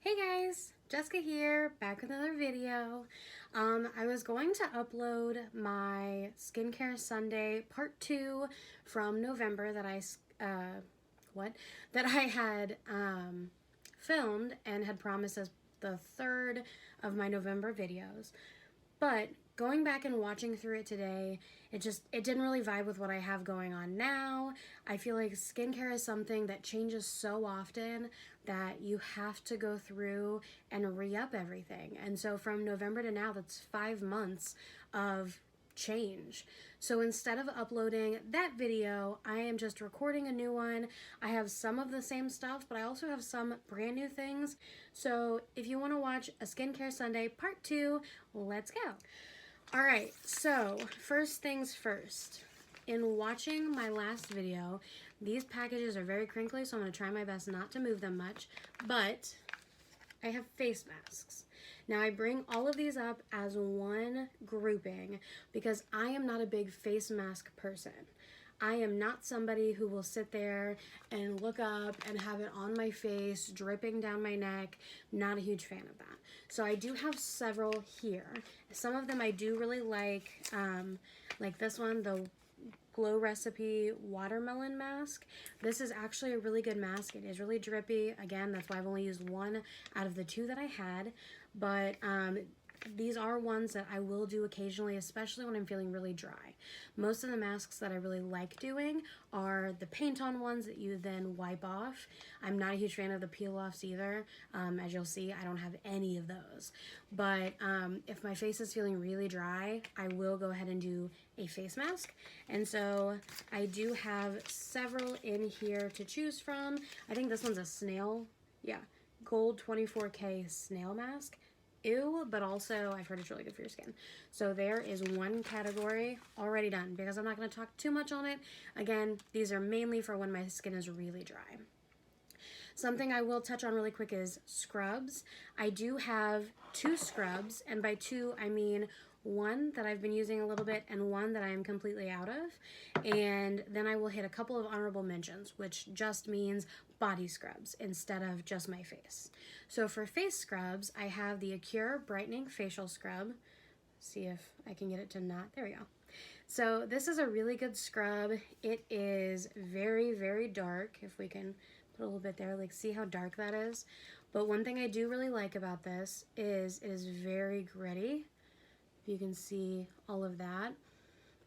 Hey guys, Jessica here, back with another video. I was going to upload my Skincare Sunday part 2 from November that I had filmed and had promised as the third of my November videos. But going back and watching through it today, it didn't really vibe with what I have going on now. I feel like skincare is something that changes so often that you have to go through and re-up everything. And so from November to now, that's 5 months of change. So instead of uploading that video, I am just recording a new one. I have some of the same stuff, but I also have some brand new things. So if you want to watch a Skincare Sunday part 2, let's go. All right, so first things first. In watching my last video, these packages are very crinkly, so I'm going to try my best not to move them much, but I have face masks. Now I bring all of these up as one grouping because I am not a big face mask person. I am not somebody who will sit there and look up and have it on my face, dripping down my neck. Not a huge fan of that. So I do have several here. Some of them I do really like this one, the Glow Recipe Watermelon Mask. This is actually a really good mask. It is really drippy. Again, that's why I've only used one out of the 2 that I had. But these are ones that I will do occasionally, especially when I'm feeling really dry. Most of the masks that I really like doing are the paint-on ones that you then wipe off. I'm not a huge fan of the peel-offs either. As you'll see, I don't have any of those. But if my face is feeling really dry, I will go ahead and do a face mask. And so I do have several in here to choose from. I think this one's a Snail. Yeah, Gold 24K Snail Mask. Ew, but also I've heard it's really good for your skin. So there is one category already done because I'm not going to talk too much on it. Again, these are mainly for when my skin is really dry. Something I will touch on really quick is scrubs. I do have 2 scrubs, and by 2 I mean one that I've been using a little bit and one that I am completely out of. And then I will hit a couple of honorable mentions, which just means body scrubs instead of just my face. So for face scrubs, I have the Acure Brightening Facial Scrub. See if I can get it to not, there we go. So this is a really good scrub. It is very, very dark. If we can put a little bit there, like see how dark that is. But one thing I do really like about this is it is very gritty. You can see all of that.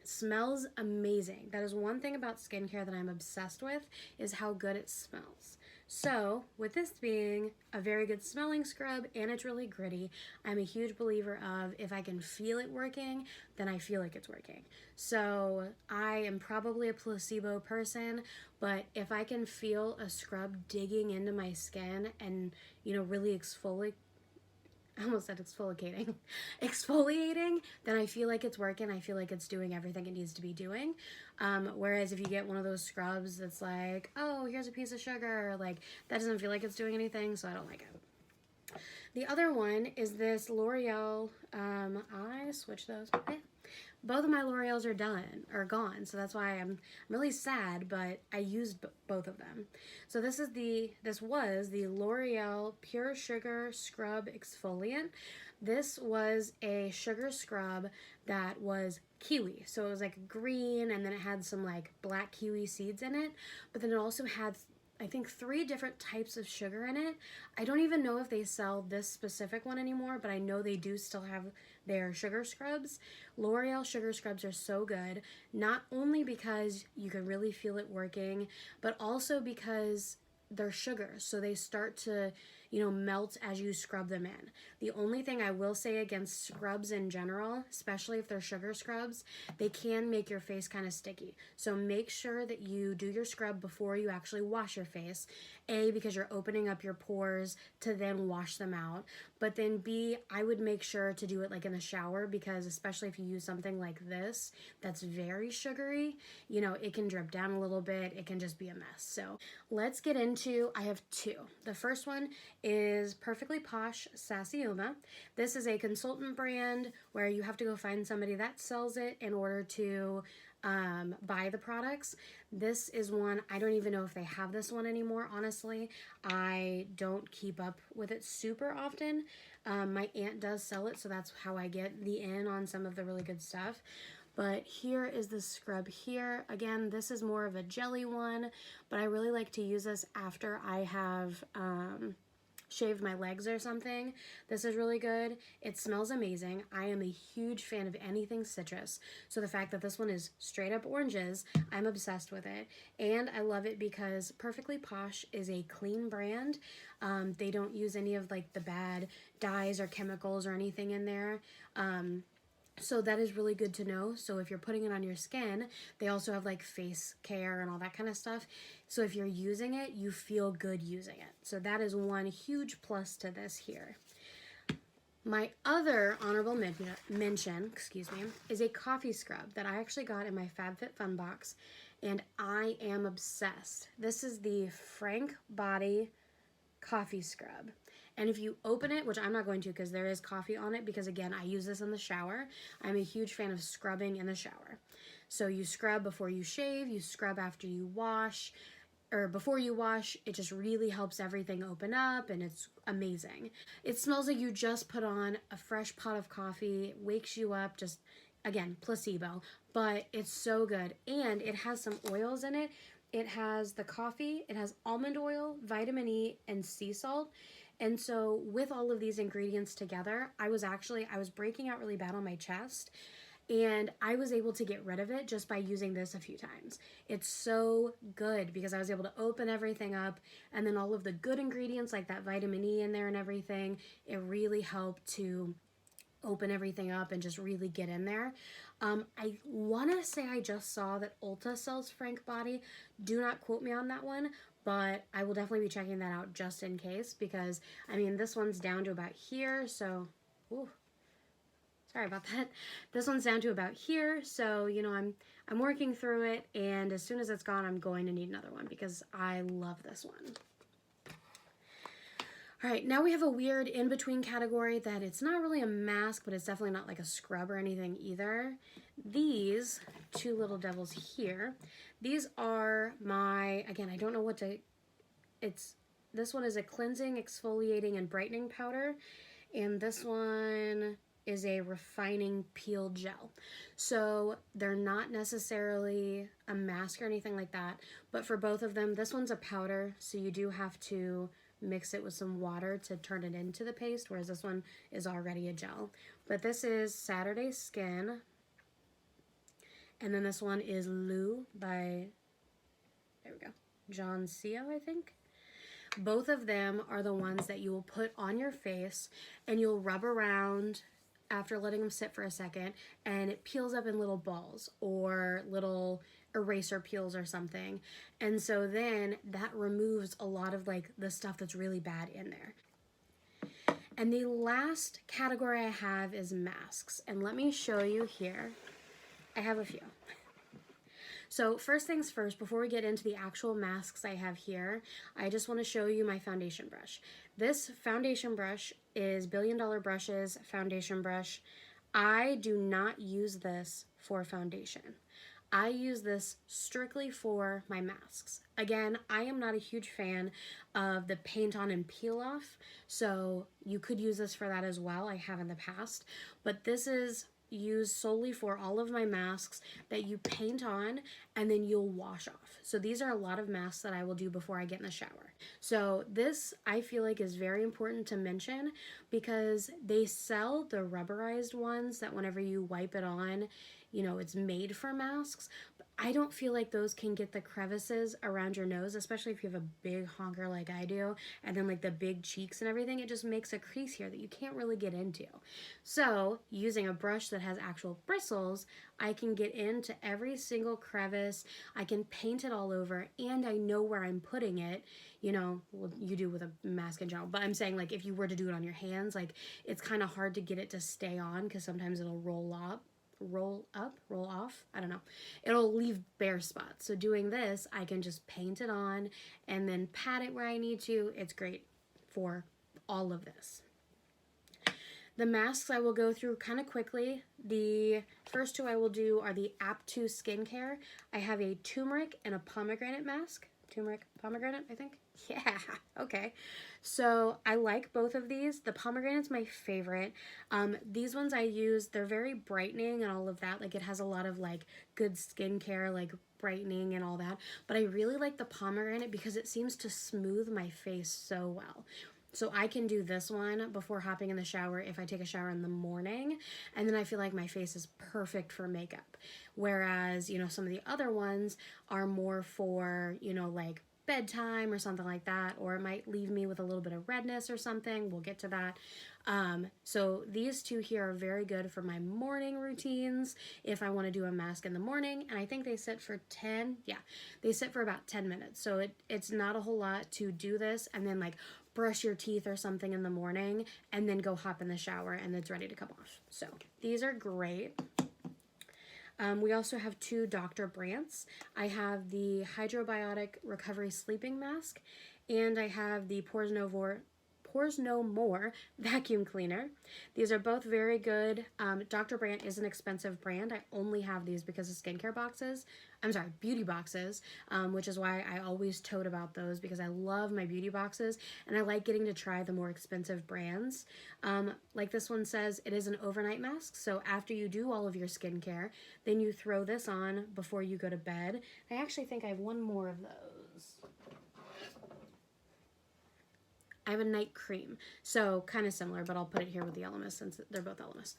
It smells amazing. That is one thing about skincare that I'm obsessed with, is how good it smells. So with this being a very good smelling scrub and it's really gritty, I'm a huge believer of if I can feel it working, then I feel like it's working. So I am probably a placebo person, but if I can feel a scrub digging into my skin and, you know, really I almost said exfoliating, then I feel like it's working. I feel like it's doing everything it needs to be doing. Whereas if you get one of those scrubs that's like, oh, here's a piece of sugar, like that doesn't feel like it's doing anything, so I don't like it. The other one is this L'Oreal, I switched those. Both of my L'Oreals are gone, so that's why I'm really sad, but I used both of them. So this was the L'Oreal Pure Sugar Scrub Exfoliant. This was a sugar scrub that was kiwi, so it was like green, and then it had some like black kiwi seeds in it, but then it also had I think 3 different types of sugar in it. I don't even know if they sell this specific one anymore, but I know they do still have their sugar scrubs. L'Oreal sugar scrubs are so good, not only because you can really feel it working, but also because they're sugar, so they start to, you know, melt as you scrub them in. The only thing I will say against scrubs in general, especially if they're sugar scrubs, they can make your face kind of sticky. So make sure that you do your scrub before you actually wash your face. A, because you're opening up your pores to then wash them out. But then B, I would make sure to do it like in the shower, because especially if you use something like this that's very sugary, you know, it can drip down a little bit. It can just be a mess. So let's get into, I have 2. The first one is Perfectly Posh Sassyooma. This is a consultant brand where you have to go find somebody that sells it in order to buy the products. This is one, I don't even know if they have this one anymore, honestly. I don't keep up with it super often. My aunt does sell it, so that's how I get the in on some of the really good stuff. But here is the scrub here. Again, this is more of a jelly one, but I really like to use this after I have shaved my legs or something. This is really good. It smells amazing. I am a huge fan of anything citrus, so the fact that this one is straight up oranges, I'm obsessed with it. And I love it because Perfectly Posh is a clean brand. They don't use any of like the bad dyes or chemicals or anything in there. So that is really good to know. So if you're putting it on your skin, they also have like face care and all that kind of stuff. So if you're using it, you feel good using it. So that is one huge plus to this here. My other honorable mention, is a coffee scrub that I actually got in my FabFitFun box, and I am obsessed. This is the Frank Body Coffee Scrub. And if you open it, which I'm not going to because there is coffee on it, because again, I use this in the shower. I'm a huge fan of scrubbing in the shower. So you scrub before you shave, you scrub after you wash, or before you wash. It just really helps everything open up, and it's amazing. It smells like you just put on a fresh pot of coffee, wakes you up, just, again, placebo, but it's so good. And it has some oils in it. It has the coffee, it has almond oil, vitamin E, and sea salt. And so with all of these ingredients together, I was breaking out really bad on my chest, and I was able to get rid of it just by using this a few times. It's so good because I was able to open everything up, and then all of the good ingredients like that vitamin E in there and everything, it really helped to open everything up and just really get in there. I want to say I just saw that Ulta sells Frank Body. Do not quote me on that one, but I will definitely be checking that out just in case, because I mean, this one's down to about here, so ooh, sorry about that. This one's down to about here, so you know, I'm working through it, and as soon as it's gone, I'm going to need another one because I love this one. All right, now we have a weird in-between category that it's not really a mask, but it's definitely not like a scrub or anything either. These two little devils here, these are my, again, I don't know what to, this one is a cleansing, exfoliating, and brightening powder, and this one is a refining peel gel. So they're not necessarily a mask or anything like that, but for both of them, this one's a powder, so you do have to mix it with some water to turn it into the paste, whereas this one is already a gel. But this is Saturday Skin, and then this one is Lou by, there we go, Jean Seo, I think. Both of them are the ones that you will put on your face, and you'll rub around after letting them sit for a second, and it peels up in little balls or little eraser peels or something. And so then that removes a lot of like the stuff that's really bad in there. And the last category I have is masks, and let me show you here. I have a few. So first things first, before we get into the actual masks I have here, I just want to show you my foundation brush. This foundation brush is Billion Dollar Brushes foundation brush. I do not use this for foundation. I use this strictly for my masks. Again, I am not a huge fan of the paint on and peel off, so you could use this for that as well. I have in the past, but this is used solely for all of my masks that you paint on and then you'll wash off. So these are a lot of masks that I will do before I get in the shower. So this I feel like is very important to mention because they sell the rubberized ones that whenever you wipe it on, you know, it's made for masks. But I don't feel like those can get the crevices around your nose, especially if you have a big honker like I do, and then like the big cheeks and everything. It just makes a crease here that you can't really get into. So using a brush that has actual bristles, I can get into every single crevice. I can paint it all over, and I know where I'm putting it. You know, well, you do with a mask in general, but I'm saying like if you were to do it on your hands, like it's kind of hard to get it to stay on because sometimes it'll roll off, I don't know. It'll leave bare spots. So doing this, I can just paint it on and then pat it where I need to. It's great for all of this. The masks I will go through kind of quickly. The first two I will do are the Apto skincare. I have a turmeric and a pomegranate mask. Turmeric, pomegranate, I think. Yeah, okay. So I like both of these. The pomegranate's my favorite. These ones I use, they're very brightening and all of that. Like, it has a lot of like good skincare, like brightening and all that. But I really like the pomegranate because it seems to smooth my face so well. So I can do this one before hopping in the shower if I take a shower in the morning, and then I feel like my face is perfect for makeup. Whereas, you know, some of the other ones are more for, you know, like bedtime or something like that, or it might leave me with a little bit of redness or something. We'll get to that. So these two here are very good for my morning routines if I want to do a mask in the morning, and I think they sit for 10, yeah, they sit for about 10 minutes. So it's not a whole lot to do this and then like brush your teeth or something in the morning and then go hop in the shower and it's ready to come off. So these are great. We also have two Dr. Brandts. I have the Biotic Recovery Sleeping Mask, and I have the Pores No More vacuum cleaner. These are both very good. Dr. Brandt is an expensive brand. I only have these because of skincare boxes. I'm sorry, beauty boxes, which is why I always tote about those because I love my beauty boxes and I like getting to try the more expensive brands. Like this one says, it is an overnight mask. So after you do all of your skincare, then you throw this on before you go to bed. I actually think I have one more of those. I have a night cream, so kind of similar, but I'll put it here with the Elemis since they're both Elemis.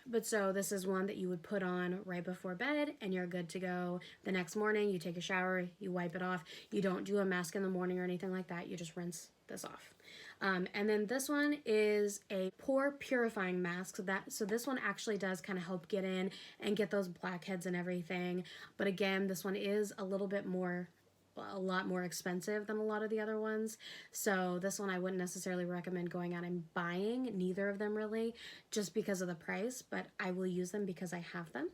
But so this is one that you would put on right before bed and you're good to go. The next morning you take a shower, you wipe it off. You don't do a mask in the morning or anything like that. You just rinse this off. And then this one is a pore purifying mask. So this one actually does kind of help get in and get those blackheads and everything. But again, this one is a lot more expensive than a lot of the other ones. So this one I wouldn't necessarily recommend going out and buying, neither of them really, just because of the price, but I will use them because I have them.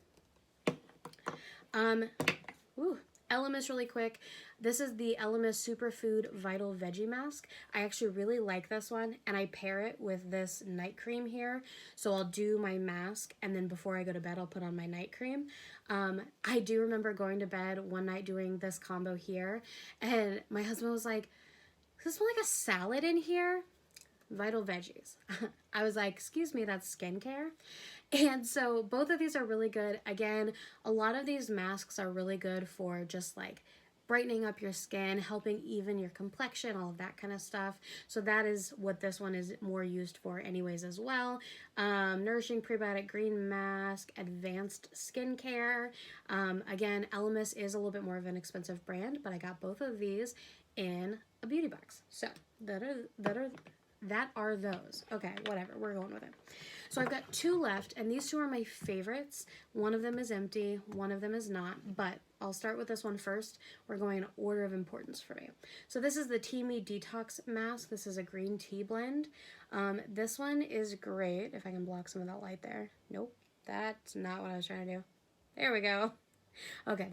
Elemis really quick. This is the Elemis Superfood Vital Veggie Mask. I actually really like this one, and I pair it with this night cream here. So I'll do my mask, and then before I go to bed, I'll put on my night cream. I do remember going to bed one night doing this combo here, and my husband was like, "Is this one like a salad in here?" Vital Veggies. I was like, "Excuse me, that's skincare." And so both of these are really good. Again, a lot of these masks are really good for just like brightening up your skin, helping even your complexion, all of that kind of stuff. So that is what this one is more used for anyways as well. Nourishing Prebiotic Green Mask, Advanced Skincare. Again, Elemis is a little bit more of an expensive brand, but I got both of these in a beauty box. So that are those. Okay, whatever, we're going with it. So I've got two left, and these two are my favorites. One of them is empty, one of them is not, but I'll start with this one first. We're going in order of importance for me. So this is the Teami Detox Mask. This is a green tea blend. This one is great. If I can block some of that light there. Nope, that's not what I was trying to do. There we go. Okay,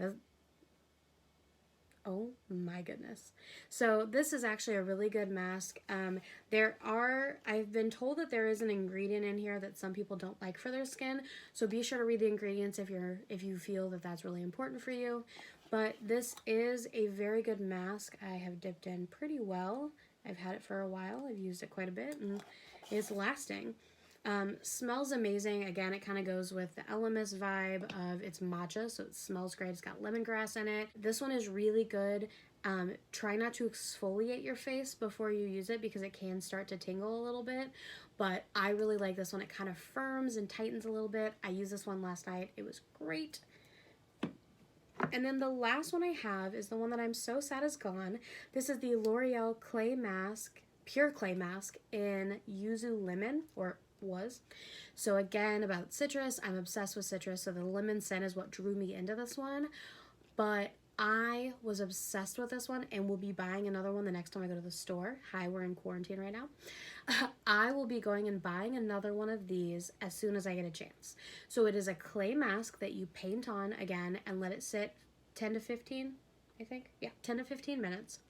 oh my goodness. So this is actually a really good mask. I've been told that there is an ingredient in here that some people don't like for their skin. So be sure to read the ingredients if you feel that that's really important for you. But this is a very good mask. I have dipped in pretty well. I've had it for a while. I've used it quite a bit and it's lasting. Smells amazing. Again, it kind of goes with the Elemis vibe of it's matcha, so it smells great. It's got lemongrass in it. This one is really good. Try not to exfoliate your face before you use it because it can start to tingle a little bit, but I really like this one. It kind of firms and tightens a little bit. I used this one last night. It was great. And then the last one I have is the one that I'm so sad is gone. This is the Loreal Clay Mask, Pure Clay Mask in Yuzu Lemon, or was. So again, about citrus, I'm obsessed with citrus, so the lemon scent is what drew me into this one, but I was obsessed with this one and will be buying another one the next time I go to the store. Hi, we're in quarantine right now. I will be going and buying another one of these as soon as I get a chance. So it is a clay mask that you paint on again and let it sit 10 to 15, I think. Yeah, 10 to 15 minutes.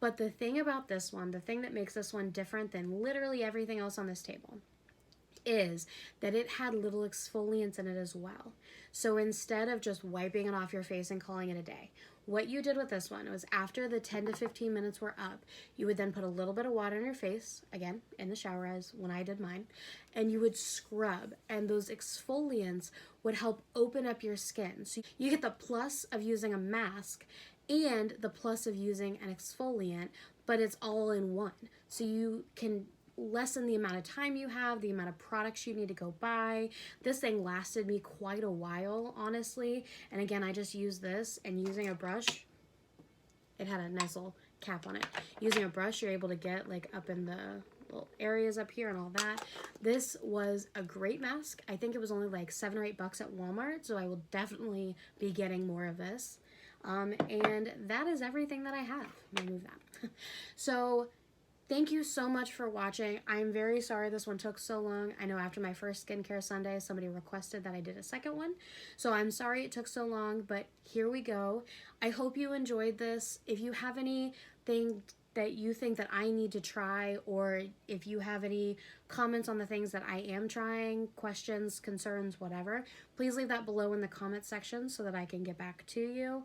But the thing about this one, the thing that makes this one different than literally everything else on this table, is that it had little exfoliants in it as well. So instead of just wiping it off your face and calling it a day, what you did with this one was after the 10 to 15 minutes were up, you would then put a little bit of water in your face, again, in the shower as when I did mine, and you would scrub, and those exfoliants would help open up your skin. So you get the plus of using a mask and the plus of using an exfoliant, but it's all in one. So you can lessen the amount of time you have, the amount of products you need to go buy. This thing lasted me quite a while, honestly. And again, I just used this, and using a brush, it had a nice little cap on it. Using a brush, you're able to get like up in the little areas up here and all that. This was a great mask. I think it was only like $7 or $8 at Walmart, so I will definitely be getting more of this. And that is everything that I have. Let me move that. So thank you so much for watching. I'm very sorry this one took so long. I know after my first skincare Sunday, somebody requested that I did a second one. So I'm sorry it took so long, but here we go. I hope you enjoyed this. If you have anything that you think that I need to try, or if you have any comments on the things that I am trying, questions, concerns, whatever, please leave that below in the comment section so that I can get back to you.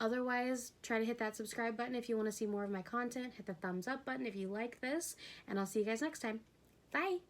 Otherwise, try to hit that subscribe button if you want to see more of my content. Hit the thumbs up button if you like this, and I'll see you guys next time. Bye!